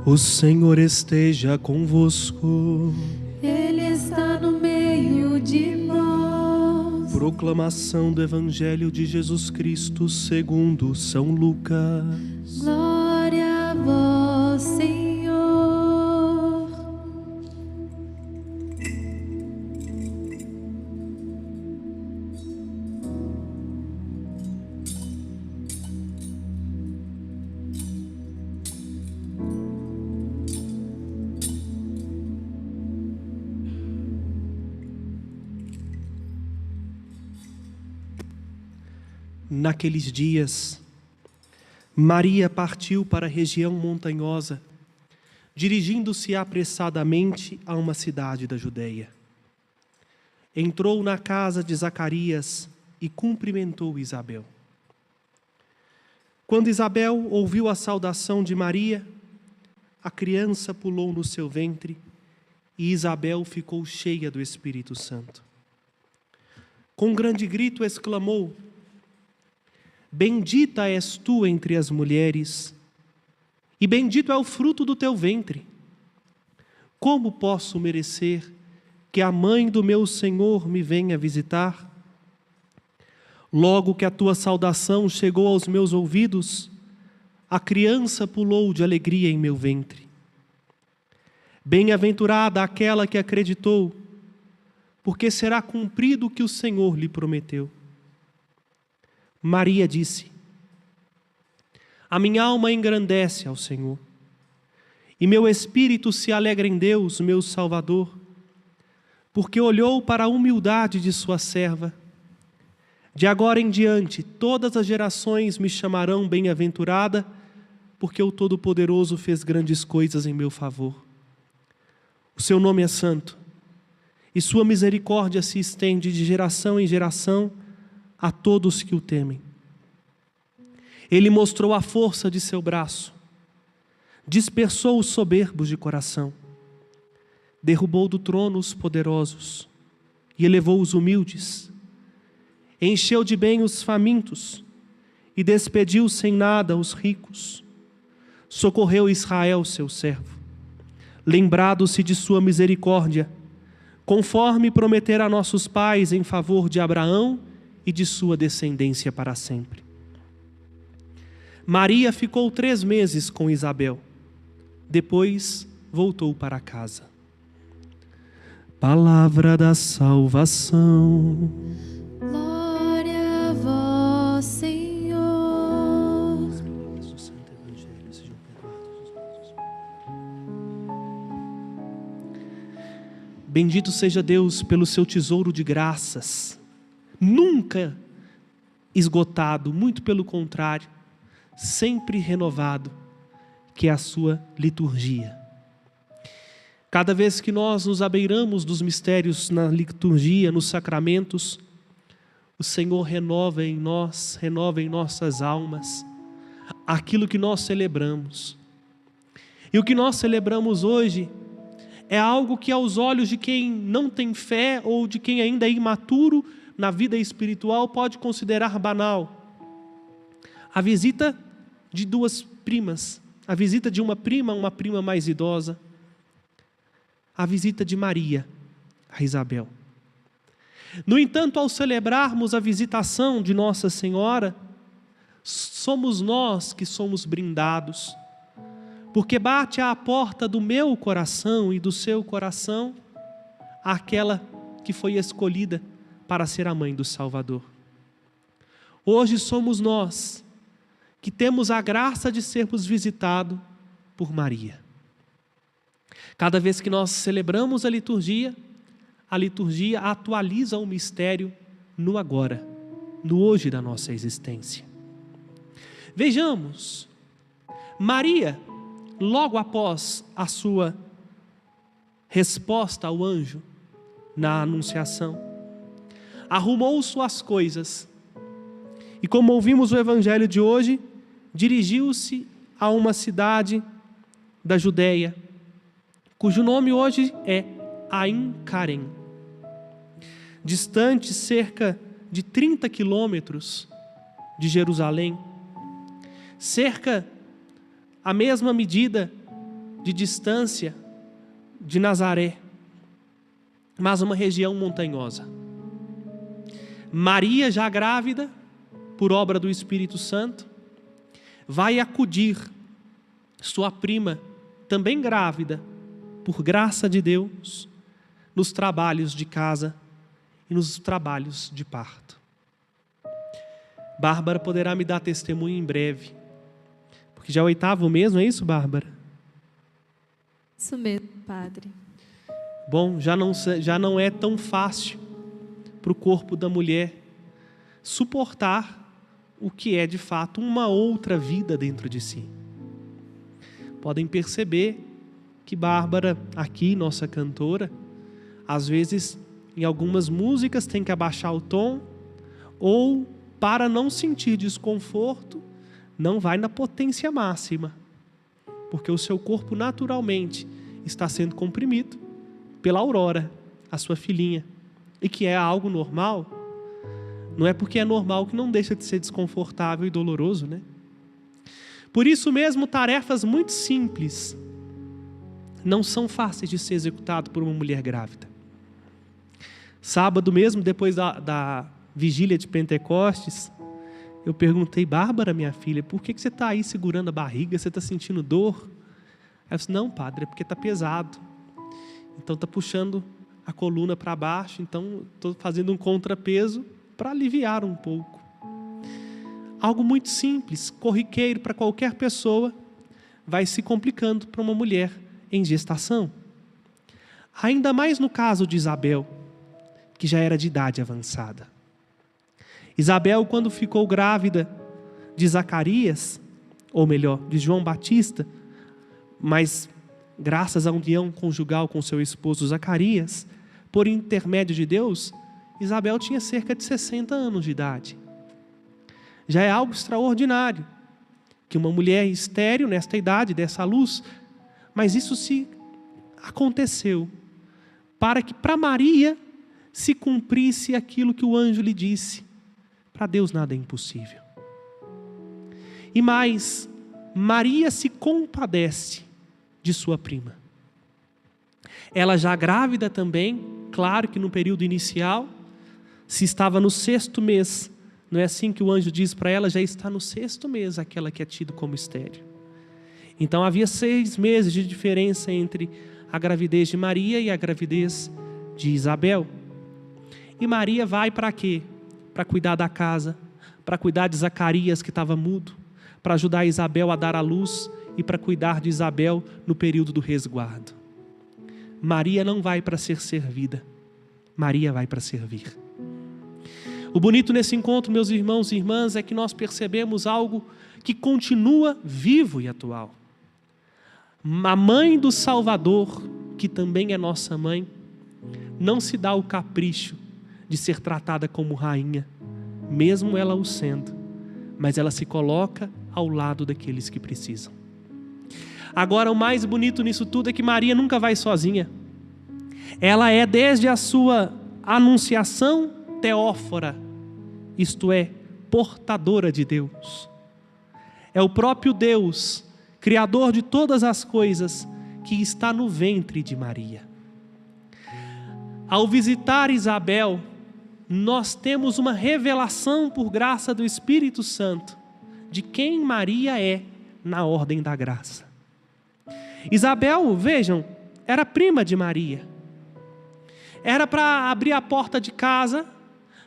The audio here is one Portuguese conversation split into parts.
O Senhor esteja convosco. Ele está no meio de nós. Proclamação do Evangelho de Jesus Cristo segundo São Lucas. Glória a vós, Senhor. Naqueles dias, Maria partiu para a região montanhosa, dirigindo-se apressadamente a uma cidade da Judeia. Entrou na casa de Zacarias e cumprimentou Isabel. Quando Isabel ouviu a saudação de Maria, a criança pulou no seu ventre e Isabel ficou cheia do Espírito Santo. Com um grande grito exclamou: Bendita és tu entre as mulheres, e bendito é o fruto do teu ventre. Como posso merecer que a mãe do meu Senhor me venha visitar? Logo que a tua saudação chegou aos meus ouvidos, a criança pulou de alegria em meu ventre. Bem-aventurada aquela que acreditou, porque será cumprido o que o Senhor lhe prometeu. Maria disse: A minha alma engrandece ao Senhor, e meu espírito se alegra em Deus, meu Salvador, porque olhou para a humildade de sua serva. De agora em diante, todas as gerações me chamarão bem-aventurada, porque o Todo-Poderoso fez grandes coisas em meu favor. O seu nome é santo, e sua misericórdia se estende de geração em geração a todos que o temem. Ele mostrou a força de seu braço, dispersou os soberbos de coração, derrubou do trono os poderosos e elevou os humildes, encheu de bem os famintos e despediu sem nada os ricos, socorreu Israel, seu servo, lembrado-se de sua misericórdia, conforme prometera a nossos pais em favor de Abraão e de sua descendência para sempre. Maria ficou 3 meses com Isabel. Depois voltou para casa. Palavra da salvação. Glória a vós, Senhor. Bendito seja Deus pelo seu tesouro de graças, nunca esgotado, muito pelo contrário, sempre renovado, que é a sua liturgia. Cada vez que nós nos abeiramos dos mistérios na liturgia, nos sacramentos, o Senhor renova em nós, renova em nossas almas, aquilo que nós celebramos. E o que nós celebramos hoje é algo que aos olhos de quem não tem fé ou de quem ainda é imaturo na vida espiritual pode considerar banal. A visita de 2 primas, a visita de uma prima mais idosa, a visita de Maria a Isabel. No entanto, ao celebrarmos a visitação de Nossa Senhora, somos nós que somos brindados, porque bate à porta do meu coração e do seu coração aquela que foi escolhida para ser a mãe do Salvador. Hoje somos nós que temos a graça de sermos visitados por Maria. Cada vez que nós celebramos a liturgia atualiza o mistério no agora, no hoje da nossa existência. Vejamos, Maria, logo após a sua resposta ao anjo na anunciação, arrumou suas coisas e, como ouvimos o evangelho de hoje, dirigiu-se a uma cidade da Judeia, cujo nome hoje é Ain Carem, distante cerca de 30 quilômetros de Jerusalém, cerca a mesma medida de distância de Nazaré, mas uma região montanhosa. Maria, já grávida, por obra do Espírito Santo, vai acudir sua prima, também grávida, por graça de Deus, nos trabalhos de casa e nos trabalhos de parto. Bárbara poderá me dar testemunho em breve, porque já é o 8º mês, não é isso, Bárbara? Isso mesmo, padre. Bom, já não é tão fácil para o corpo da mulher suportar o que é de fato uma outra vida dentro de si. Podem perceber que Bárbara, aqui, nossa cantora, às vezes em algumas músicas tem que abaixar o tom, ou para não sentir desconforto, não vai na potência máxima, porque o seu corpo naturalmente está sendo comprimido pela Aurora, a sua filhinha, e que é algo normal. Não é porque é normal que não deixa de ser desconfortável e doloroso, né? Por isso mesmo, tarefas muito simples não são fáceis de ser executadas por uma mulher grávida. Sábado mesmo, depois da vigília de Pentecostes, eu perguntei: Bárbara, minha filha, por que você está aí segurando a barriga? Você está sentindo dor? Ela disse: não, padre, é porque está pesado. Então está puxando a coluna para baixo, então estou fazendo um contrapeso para aliviar um pouco. Algo muito simples, corriqueiro para qualquer pessoa, vai se complicando para uma mulher em gestação. Ainda mais no caso de Isabel, que já era de idade avançada. Isabel, quando ficou grávida de Zacarias, ou melhor, de João Batista, mas graças à união conjugal com seu esposo Zacarias, por intermédio de Deus, Isabel tinha cerca de 60 anos de idade. Já é algo extraordinário que uma mulher estéril nesta idade dessa luz, mas isso se aconteceu para que para Maria se cumprisse aquilo que o anjo lhe disse: para Deus nada é impossível. E mais, Maria se compadece de sua prima. Ela já grávida também, claro que no período inicial, se estava no 6º mês, não é assim que o anjo diz para ela? Já está no 6º mês aquela que é tida como estéril. Então havia 6 meses de diferença entre a gravidez de Maria e a gravidez de Isabel. E Maria vai para quê? Para cuidar da casa, para cuidar de Zacarias que estava mudo, para ajudar Isabel a dar à luz e para cuidar de Isabel no período do resguardo. Maria não vai para ser servida, Maria vai para servir. O bonito nesse encontro, meus irmãos e irmãs, é que nós percebemos algo que continua vivo e atual. A mãe do Salvador, que também é nossa mãe, não se dá o capricho de ser tratada como rainha, mesmo ela o sendo, mas ela se coloca ao lado daqueles que precisam. Agora, o mais bonito nisso tudo é que Maria nunca vai sozinha. Ela é, desde a sua anunciação, teófora, isto é, portadora de Deus. É o próprio Deus, Criador de todas as coisas, que está no ventre de Maria. Ao visitar Isabel, nós temos uma revelação por graça do Espírito Santo de quem Maria é na ordem da graça. Isabel, vejam, era prima de Maria. Era para abrir a porta de casa,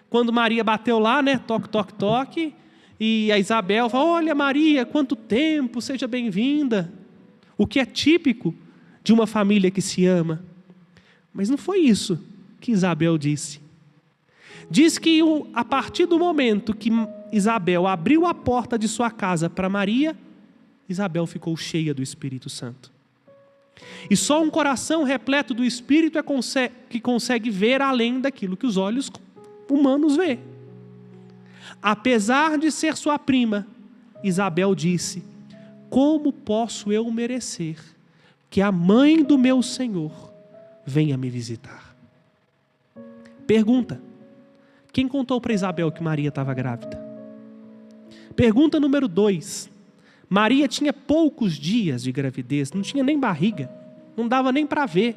quando Maria bateu lá, né? Toque, toque, toque. E a Isabel falou: olha, Maria, quanto tempo, seja bem-vinda. O que é típico de uma família que se ama. Mas não foi isso que Isabel disse. Diz que a partir do momento que Isabel abriu a porta de sua casa para Maria, Isabel ficou cheia do Espírito Santo. E só um coração repleto do Espírito que consegue ver além daquilo que os olhos humanos vê. Apesar de ser sua prima, Isabel disse: como posso eu merecer que a mãe do meu Senhor venha me visitar? Pergunta: quem contou para Isabel que Maria estava grávida? Pergunta número 2: Maria tinha poucos dias de gravidez, não tinha nem barriga, não dava nem para ver.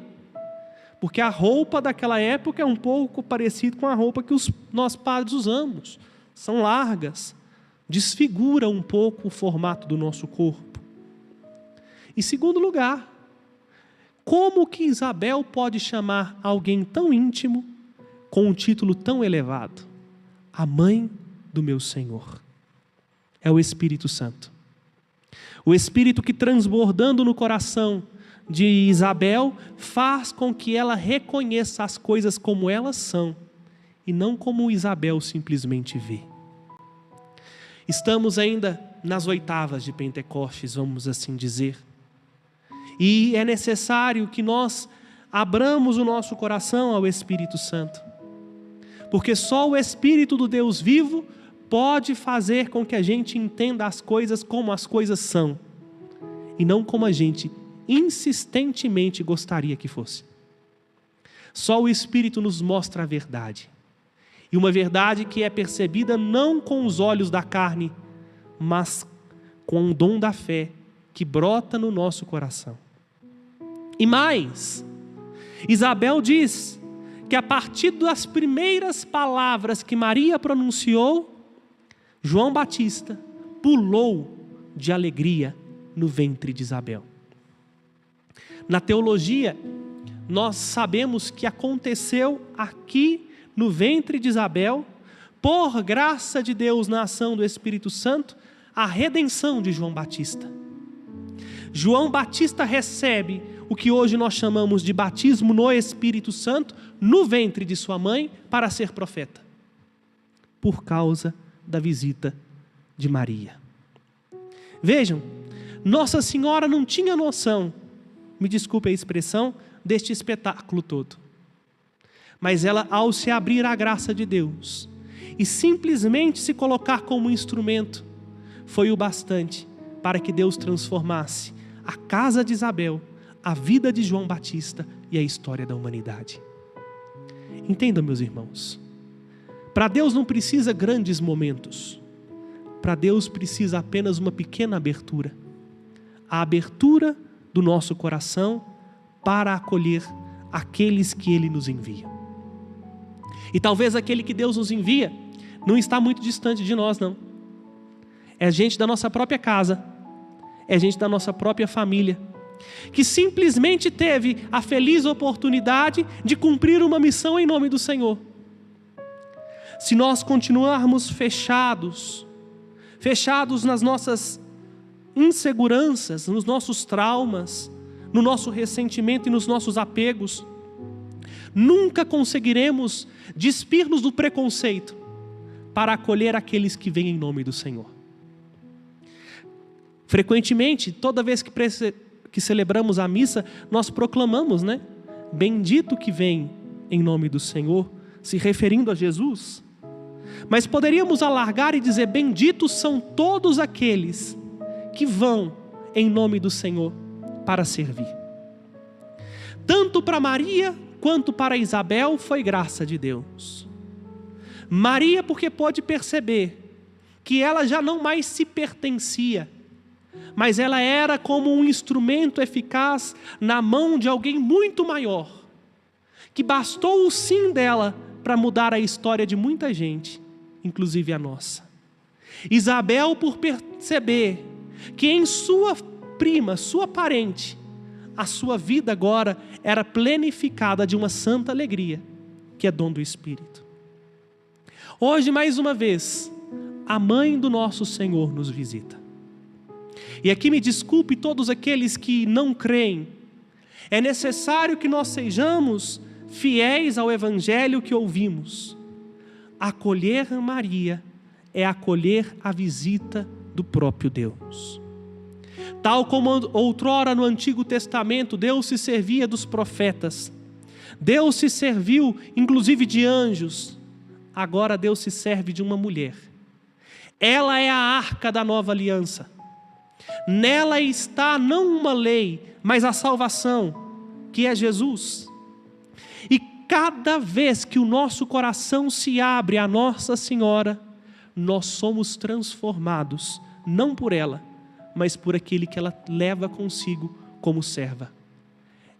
Porque a roupa daquela época é um pouco parecida com a roupa que nós padres usamos. São largas, desfigura um pouco o formato do nosso corpo. Em segundo lugar, como que Isabel pode chamar alguém tão íntimo com um título tão elevado? A mãe do meu Senhor. É o Espírito Santo. O Espírito que, transbordando no coração de Isabel, faz com que ela reconheça as coisas como elas são e não como Isabel simplesmente vê. Estamos ainda nas oitavas de Pentecostes, vamos assim dizer. E é necessário que nós abramos o nosso coração ao Espírito Santo. Porque só o Espírito do Deus vivo pode fazer com que a gente entenda as coisas como as coisas são. E não como a gente insistentemente gostaria que fosse. Só o Espírito nos mostra a verdade. E uma verdade que é percebida não com os olhos da carne, mas com o dom da fé que brota no nosso coração. E mais, Isabel diz que a partir das primeiras palavras que Maria pronunciou, João Batista pulou de alegria no ventre de Isabel. Na teologia, nós sabemos que aconteceu aqui no ventre de Isabel, por graça de Deus na ação do Espírito Santo, a redenção de João Batista. João Batista recebe o que hoje nós chamamos de batismo no Espírito Santo, no ventre de sua mãe, para ser profeta, por causa da visita de Maria. Vejam, Nossa Senhora não tinha noção, me desculpe a expressão, deste espetáculo todo. Mas ela, ao se abrir à graça de Deus e simplesmente se colocar como instrumento, foi o bastante para que Deus transformasse a casa de Isabel, a vida de João Batista e a história da humanidade. Entendam, meus irmãos, para Deus não precisa grandes momentos, para Deus precisa apenas uma pequena abertura, a abertura do nosso coração para acolher aqueles que Ele nos envia. E talvez aquele que Deus nos envia não está muito distante de nós, não. É gente da nossa própria casa, é gente da nossa própria família, que simplesmente teve a feliz oportunidade de cumprir uma missão em nome do Senhor. Se nós continuarmos fechados nas nossas inseguranças, nos nossos traumas, no nosso ressentimento e nos nossos apegos, nunca conseguiremos despir-nos do preconceito para acolher aqueles que vêm em nome do Senhor. Frequentemente, toda vez que celebramos a missa, nós proclamamos, né? Bendito que vem em nome do Senhor, se referindo a Jesus. Mas poderíamos alargar e dizer: benditos são todos aqueles que vão em nome do Senhor para servir. Tanto para Maria quanto para Isabel foi graça de Deus. Maria, porque pôde perceber que ela já não mais se pertencia, mas ela era como um instrumento eficaz na mão de alguém muito maior, que bastou o sim dela para mudar a história de muita gente, inclusive a nossa. Isabel, por perceber que em sua prima, sua parente, a sua vida agora era plenificada de uma santa alegria, que é dom do Espírito. Hoje, mais uma vez, a mãe do nosso Senhor nos visita. E aqui me desculpe todos aqueles que não creem, é necessário que nós sejamos fiéis ao Evangelho que ouvimos. Acolher Maria é acolher a visita do próprio Deus. Tal como outrora no Antigo Testamento Deus se servia dos profetas, Deus se serviu inclusive de anjos, agora Deus se serve de uma mulher. Ela é a arca da nova aliança. Nela está não uma lei, mas a salvação, que é Jesus. E cada vez que o nosso coração se abre à Nossa Senhora, nós somos transformados, não por ela, mas por aquele que ela leva consigo como serva.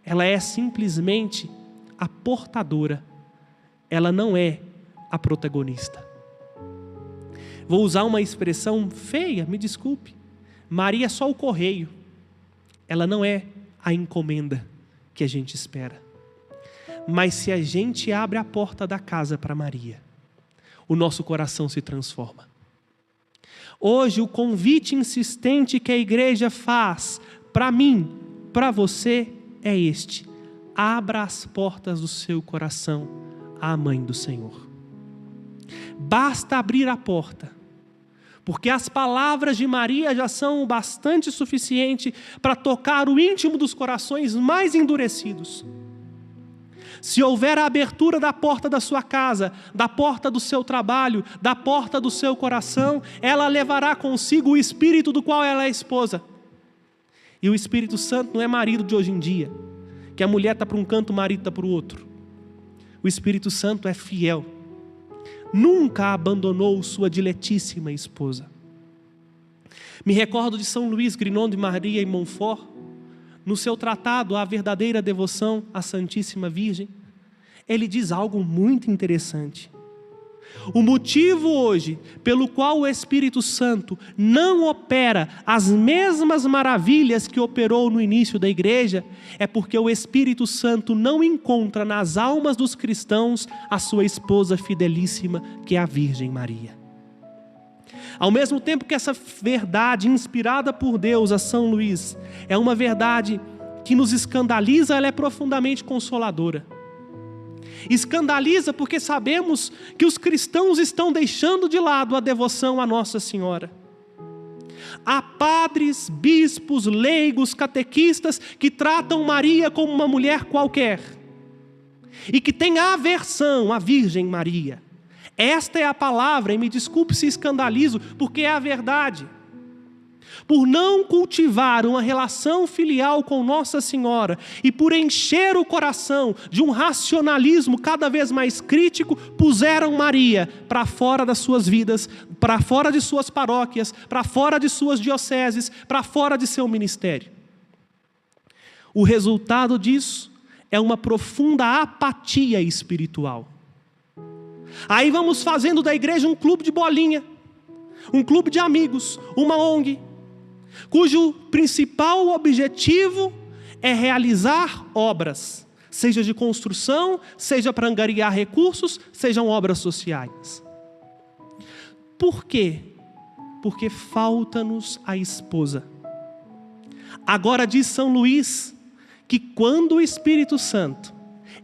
Ela é simplesmente a portadora, ela não é a protagonista. Vou usar uma expressão feia, me desculpe. Maria é só o correio, ela não é a encomenda que a gente espera. Mas se a gente abre a porta da casa para Maria, o nosso coração se transforma. Hoje o convite insistente que a igreja faz para mim, para você, é este: abra as portas do seu coração à mãe do Senhor. Basta abrir a porta, porque as palavras de Maria já são bastante suficiente para tocar o íntimo dos corações mais endurecidos. Se houver a abertura da porta da sua casa, da porta do seu trabalho, da porta do seu coração, ela levará consigo o Espírito do qual ela é esposa. E o Espírito Santo não é marido de hoje em dia, que a mulher está para um canto, o marido está para o outro. O Espírito Santo é fiel. Nunca abandonou sua diletíssima esposa. Me recordo de São Luís Grignon de Maria e Montfort, no seu tratado A Verdadeira Devoção à Santíssima Virgem. Ele diz algo muito interessante. O motivo hoje pelo qual o Espírito Santo não opera as mesmas maravilhas que operou no início da igreja é porque o Espírito Santo não encontra nas almas dos cristãos a sua esposa fidelíssima, que é a Virgem Maria. Ao mesmo tempo que essa verdade inspirada por Deus a São Luís é uma verdade que nos escandaliza, ela é profundamente consoladora. Escandaliza porque sabemos que os cristãos estão deixando de lado a devoção à Nossa Senhora. Há padres, bispos, leigos, catequistas que tratam Maria como uma mulher qualquer e que têm aversão à Virgem Maria. Esta é a palavra, e me desculpe se escandalizo, porque é a verdade. Por não cultivar uma relação filial com Nossa Senhora e por encher o coração de um racionalismo cada vez mais crítico, puseram Maria para fora das suas vidas, para fora de suas paróquias, para fora de suas dioceses, para fora de seu ministério. O resultado disso é uma profunda apatia espiritual. Aí vamos fazendo da igreja um clube de bolinha, um clube de amigos, uma ONG, cujo principal objetivo é realizar obras, seja de construção, seja para angariar recursos, sejam obras sociais. Por quê? Porque falta-nos a esposa. Agora diz São Luís que quando o Espírito Santo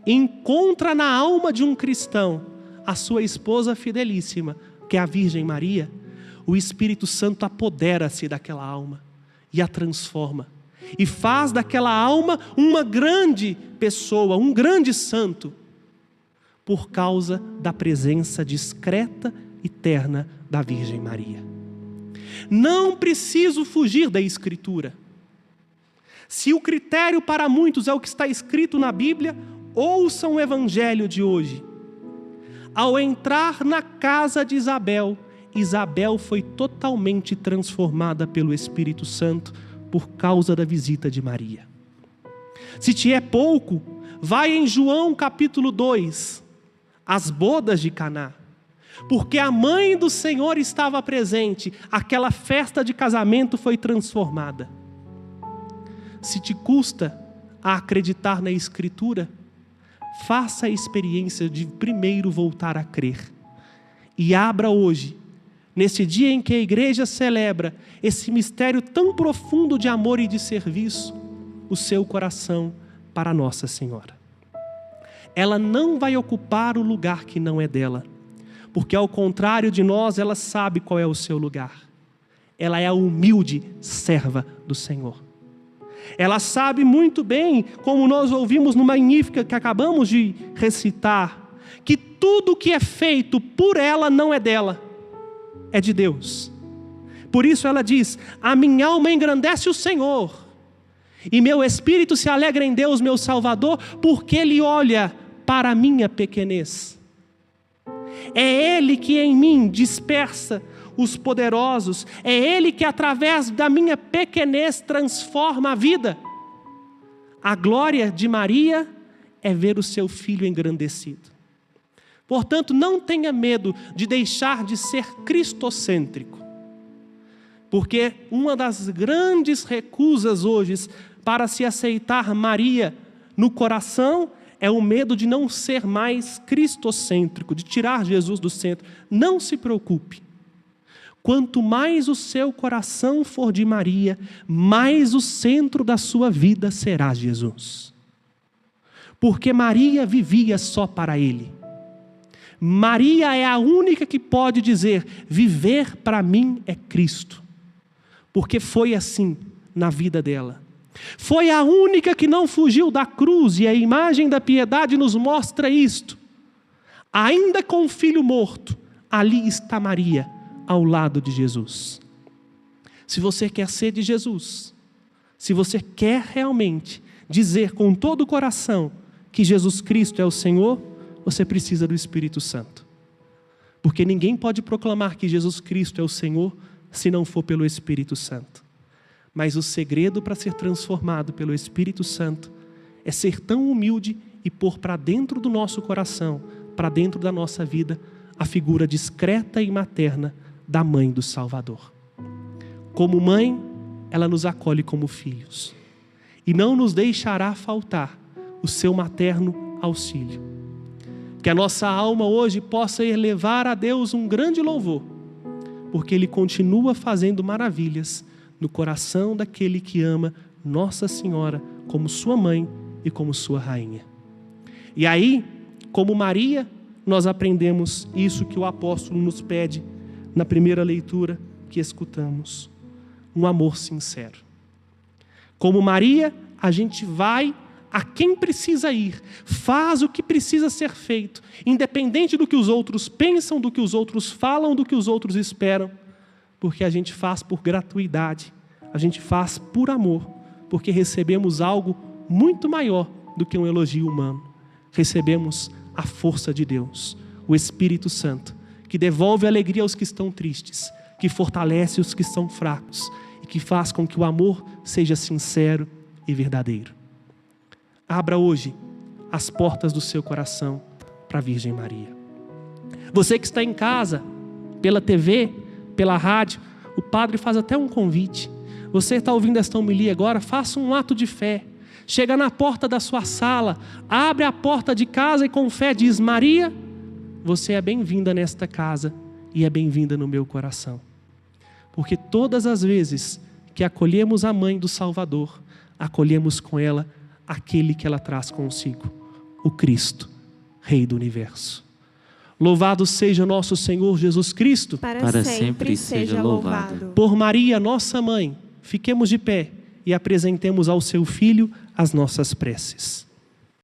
encontra na alma de um cristão a sua esposa fidelíssima, que é a Virgem Maria, o Espírito Santo apodera-se daquela alma e a transforma. E faz daquela alma uma grande pessoa, um grande santo, por causa da presença discreta e terna da Virgem Maria. Não preciso fugir da Escritura. Se o critério para muitos é o que está escrito na Bíblia, ouçam o Evangelho de hoje. Ao entrar na casa de Isabel, Isabel foi totalmente transformada pelo Espírito Santo por causa da visita de Maria. Se te é pouco, vai em João capítulo 2, as bodas de Caná. Porque a mãe do Senhor estava presente, aquela festa de casamento foi transformada. Se te custa a acreditar na Escritura, faça a experiência de primeiro voltar a crer. E abra hoje, nesse dia em que a igreja celebra esse mistério tão profundo de amor e de serviço, o seu coração para Nossa Senhora. Ela não vai ocupar o lugar que não é dela, porque ao contrário de nós, ela sabe qual é o seu lugar. Ela é a humilde serva do Senhor. Ela sabe muito bem, como nós ouvimos no Magnífica que acabamos de recitar, que tudo que é feito por ela não é dela, é de Deus. Por isso ela diz: a minha alma engrandece o Senhor, e meu espírito se alegra em Deus, meu Salvador, porque Ele olha para a minha pequenez. É Ele que em mim dispersa os poderosos. É Ele que, através da minha pequenez, transforma a vida. A glória de Maria é ver o seu filho engrandecido. Portanto, não tenha medo de deixar de ser cristocêntrico. Porque uma das grandes recusas hoje para se aceitar Maria no coração é o medo de não ser mais cristocêntrico, de tirar Jesus do centro. Não se preocupe. Quanto mais o seu coração for de Maria, mais o centro da sua vida será Jesus. Porque Maria vivia só para Ele. Maria é a única que pode dizer: viver para mim é Cristo. Porque foi assim na vida dela. Foi a única que não fugiu da cruz, e a imagem da piedade nos mostra isto. Ainda com o filho morto, ali está Maria, ao lado de Jesus. Se você quer ser de Jesus, se você quer realmente dizer com todo o coração que Jesus Cristo é o Senhor, você precisa do Espírito Santo. Porque ninguém pode proclamar que Jesus Cristo é o Senhor se não for pelo Espírito Santo. Mas o segredo para ser transformado pelo Espírito Santo é ser tão humilde e pôr para dentro do nosso coração, para dentro da nossa vida, a figura discreta e materna da mãe do Salvador. Como mãe, ela nos acolhe como filhos e não nos deixará faltar o seu materno auxílio. Que a nossa alma hoje possa elevar a Deus um grande louvor, porque Ele continua fazendo maravilhas no coração daquele que ama Nossa Senhora como sua mãe e como sua rainha. E aí, como Maria, nós aprendemos isso que o apóstolo nos pede na primeira leitura que escutamos: um amor sincero. Como Maria, a gente vai a quem precisa ir, faz o que precisa ser feito, independente do que os outros pensam, do que os outros falam, do que os outros esperam, porque a gente faz por gratuidade, a gente faz por amor, porque recebemos algo muito maior do que um elogio humano. Recebemos a força de Deus, o Espírito Santo, que devolve alegria aos que estão tristes, que fortalece os que são fracos e que faz com que o amor seja sincero e verdadeiro. Abra hoje as portas do seu coração para a Virgem Maria. Você que está em casa, pela TV, pela rádio, o padre faz até um convite. Você está ouvindo esta homilia agora, faça um ato de fé. Chega na porta da sua sala, abre a porta de casa e com fé diz: Maria, você é bem-vinda nesta casa e é bem-vinda no meu coração. Porque todas as vezes que acolhemos a mãe do Salvador, acolhemos com ela aquele que ela traz consigo, o Cristo, Rei do Universo. Louvado seja nosso Senhor Jesus Cristo. Para sempre seja louvado. Por Maria, nossa mãe, fiquemos de pé e apresentemos ao seu Filho as nossas preces.